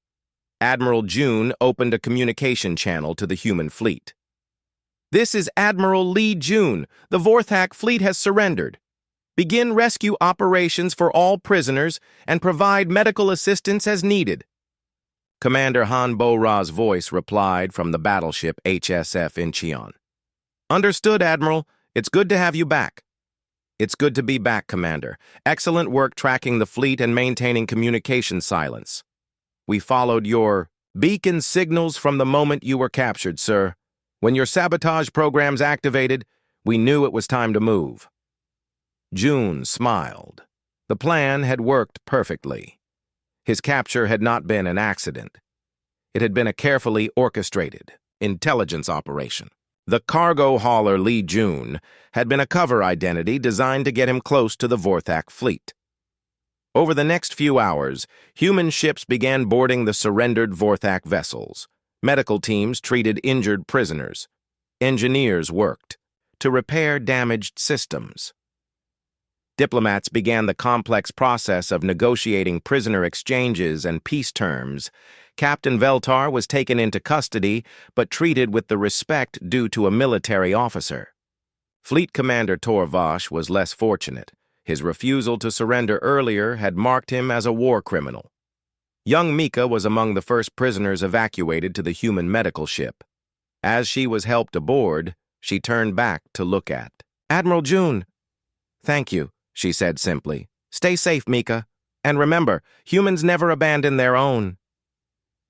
Admiral June opened a communication channel to the human fleet. "This is Admiral Lee June. The Vorthak fleet has surrendered. Begin rescue operations for all prisoners and provide medical assistance as needed." Commander Han Bo-Ra's voice replied from the battleship HSF Incheon. "Understood, Admiral. It's good to have you back." "It's good to be back, Commander. Excellent work tracking the fleet and maintaining communication silence. We followed your beacon signals from the moment you were captured, sir. When your sabotage programs activated, we knew it was time to move." June smiled. The plan had worked perfectly. His capture had not been an accident. It had been a carefully orchestrated intelligence operation. The cargo hauler Lee June had been a cover identity designed to get him close to the Vorthak fleet. Over the next few hours, human ships began boarding the surrendered Vorthak vessels. Medical teams treated injured prisoners. Engineers worked to repair damaged systems. Diplomats began the complex process of negotiating prisoner exchanges and peace terms. Captain Veltar was taken into custody, but treated with the respect due to a military officer. Fleet Commander Tor Vosh was less fortunate. His refusal to surrender earlier had marked him as a war criminal. Young Mika was among the first prisoners evacuated to the human medical ship. As she was helped aboard, she turned back to look at Admiral June. "Thank you," she said simply. "Stay safe, Mika. And remember, humans never abandon their own."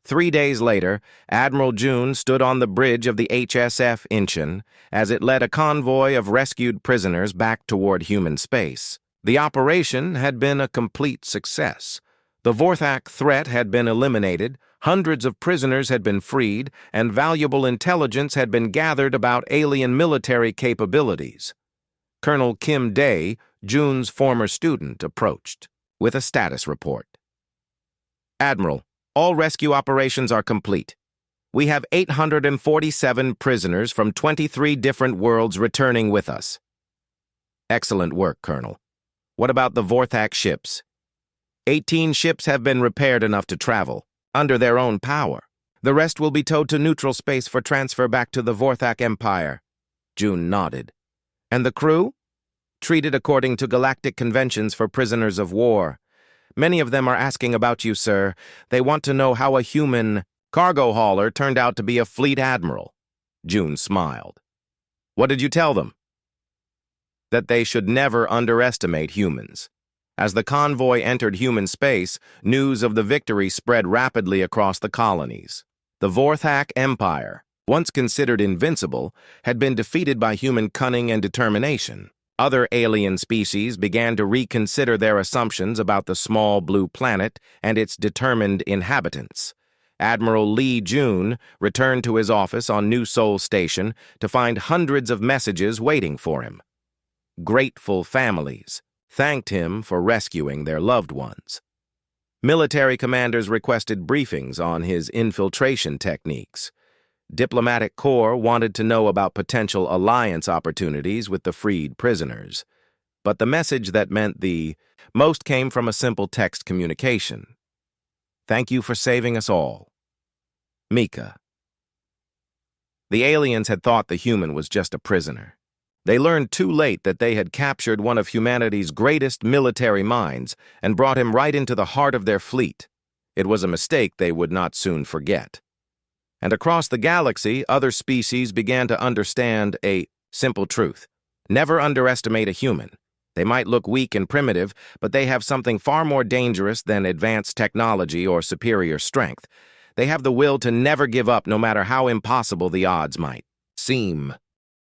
3 days later, Admiral June stood on the bridge of the HSF Incheon as it led a convoy of rescued prisoners back toward human space. The operation had been a complete success. The Vorthak threat had been eliminated, hundreds of prisoners had been freed, and valuable intelligence had been gathered about alien military capabilities. Colonel Kim Day, June's former student, approached with a status report. "Admiral, all rescue operations are complete. We have 847 prisoners from 23 different worlds returning with us." "Excellent work, Colonel. What about the Vorthak ships?" 18 ships have been repaired enough to travel, under their own power. The rest will be towed to neutral space for transfer back to the Vorthak Empire." June nodded. "And the crew?" "Treated according to galactic conventions for prisoners of war. Many of them are asking about you, sir. They want to know how a human cargo hauler turned out to be a fleet admiral." June smiled. "What did you tell them?" "That they should never underestimate humans." As the convoy entered human space, news of the victory spread rapidly across the colonies. The Vorthak Empire, once considered invincible, had been defeated by human cunning and determination. Other alien species began to reconsider their assumptions about the small blue planet and its determined inhabitants. Admiral Lee June returned to his office on New Seoul Station to find hundreds of messages waiting for him. Grateful families thanked him for rescuing their loved ones. Military commanders requested briefings on his infiltration techniques. Diplomatic corps wanted to know about potential alliance opportunities with the freed prisoners. But the message that meant the most came from a simple text communication. "Thank you for saving us all. Mika." The aliens had thought the human was just a prisoner. They learned too late that they had captured one of humanity's greatest military minds and brought him right into the heart of their fleet. It was a mistake they would not soon forget. And across the galaxy, other species began to understand a simple truth. Never underestimate a human. They might look weak and primitive, but they have something far more dangerous than advanced technology or superior strength. They have the will to never give up no matter how impossible the odds might seem.